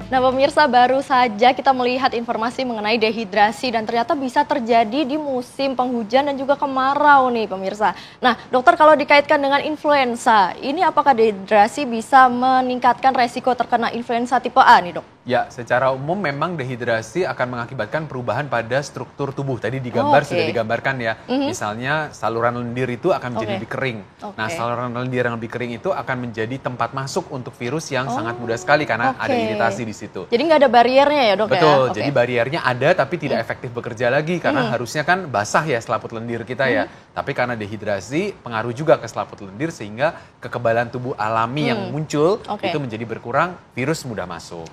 Nah pemirsa, baru saja kita melihat informasi mengenai dehidrasi dan ternyata bisa terjadi di musim penghujan dan juga kemarau nih pemirsa. Nah dokter, kalau dikaitkan dengan influenza, ini apakah dehidrasi bisa meningkatkan resiko terkena influenza tipe A nih dok? Ya, secara umum memang dehidrasi akan mengakibatkan perubahan pada struktur tubuh. Tadi digambar, sudah digambarkan ya. Misalnya saluran lendir itu akan menjadi lebih kering. Nah, saluran lendir yang lebih kering itu akan menjadi tempat masuk untuk virus yang sangat mudah sekali karena ada iritasi di situ. Jadi nggak ada bariernya ya dok? Betul, jadi bariernya ada tapi tidak efektif bekerja lagi karena harusnya kan basah ya selaput lendir kita ya. Tapi karena dehidrasi pengaruh juga ke selaput lendir sehingga kekebalan tubuh alami yang muncul itu menjadi berkurang, virus mudah masuk.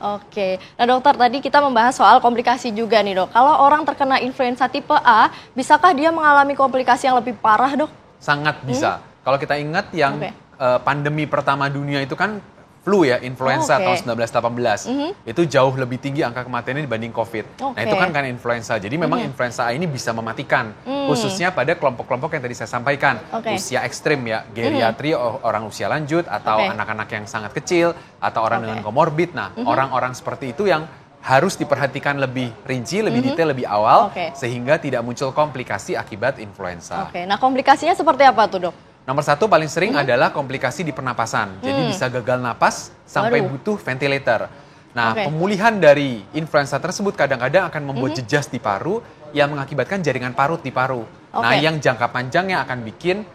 Nah dokter, tadi kita membahas soal komplikasi juga nih dok. Kalau orang terkena influenza tipe A, bisakah dia mengalami komplikasi yang lebih parah dok? Sangat bisa. Kalau kita ingat yang pandemi pertama dunia itu kan flu ya, influenza tahun 1918. Itu jauh lebih tinggi angka kematiannya dibanding COVID. Nah itu kan karena influenza. Jadi memang influenza A ini bisa mematikan. Khususnya pada kelompok-kelompok yang tadi saya sampaikan. Usia ekstrim ya, geriatri, orang usia lanjut, atau anak-anak yang sangat kecil, atau orang dengan komorbid. Nah orang-orang seperti itu yang harus diperhatikan lebih rinci, lebih detail, lebih awal. Sehingga tidak muncul komplikasi akibat influenza. Nah komplikasinya seperti apa tuh dok? Nomor satu paling sering adalah komplikasi di pernapasan. Jadi bisa gagal napas sampai butuh ventilator. Nah, pemulihan dari influenza tersebut kadang-kadang akan membuat jejas di paru yang mengakibatkan jaringan parut di paru. Nah, yang jangka panjangnya akan bikin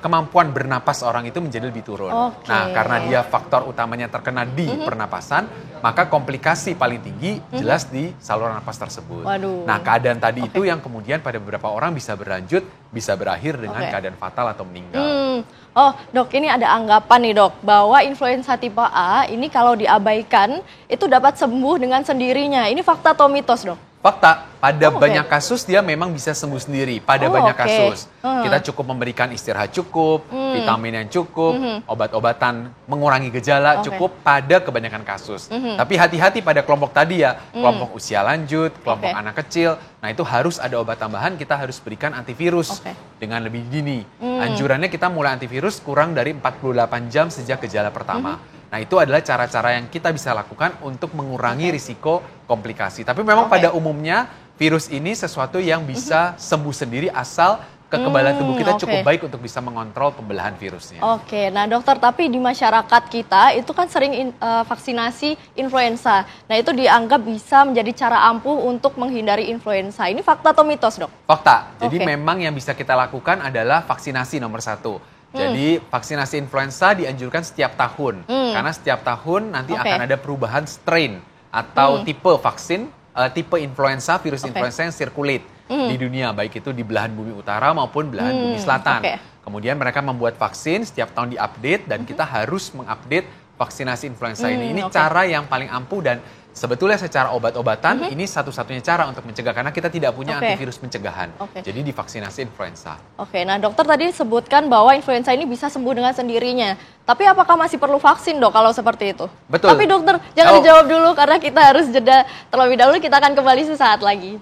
kemampuan bernapas orang itu menjadi lebih turun. Nah, karena dia faktor utamanya terkena di pernapasan, maka komplikasi paling tinggi jelas di saluran napas tersebut. Nah, keadaan tadi itu yang kemudian pada beberapa orang bisa berlanjut, bisa berakhir dengan keadaan fatal atau meninggal. Oh dok, ini ada anggapan nih dok, bahwa influenza tipe A ini kalau diabaikan itu dapat sembuh dengan sendirinya. Ini fakta atau mitos dok? Fakta, pada banyak kasus dia memang bisa sembuh sendiri. Pada banyak kasus, kita cukup memberikan istirahat cukup, vitamin yang cukup, obat-obatan mengurangi gejala cukup pada kebanyakan kasus. Tapi hati-hati pada kelompok tadi ya, kelompok usia lanjut, kelompok anak kecil. Nah itu harus ada obat tambahan, kita harus berikan antivirus dengan lebih dini. Anjurannya kita mulai antivirus kurang dari 48 jam sejak gejala pertama. Nah itu adalah cara-cara yang kita bisa lakukan untuk mengurangi risiko komplikasi. Tapi memang pada umumnya virus ini sesuatu yang bisa sembuh sendiri asal kekebalan tubuh kita cukup baik untuk bisa mengontrol pembelahan virusnya. Nah dokter, tapi di masyarakat kita itu kan sering vaksinasi influenza. Nah itu dianggap bisa menjadi cara ampuh untuk menghindari influenza. Ini fakta atau mitos dok? Fakta, jadi memang yang bisa kita lakukan adalah vaksinasi nomor satu. Jadi vaksinasi influenza dianjurkan setiap tahun. Karena setiap tahun nanti akan ada perubahan strain atau tipe vaksin, tipe influenza, virus influenza yang circulate di dunia. Baik itu di belahan bumi utara maupun belahan bumi selatan. Kemudian mereka membuat vaksin, setiap tahun diupdate dan kita harus mengupdate vaksinasi influenza ini. Ini cara yang paling ampuh dan sebetulnya secara obat-obatan ini satu-satunya cara untuk mencegah karena kita tidak punya antivirus pencegahan. Jadi divaksinasi influenza. Nah dokter tadi sebutkan bahwa influenza ini bisa sembuh dengan sendirinya. Tapi apakah masih perlu vaksin dok kalau seperti itu? Betul. Tapi dokter jangan dijawab dulu karena kita harus jeda terlebih dahulu. Kita akan kembali sesaat lagi.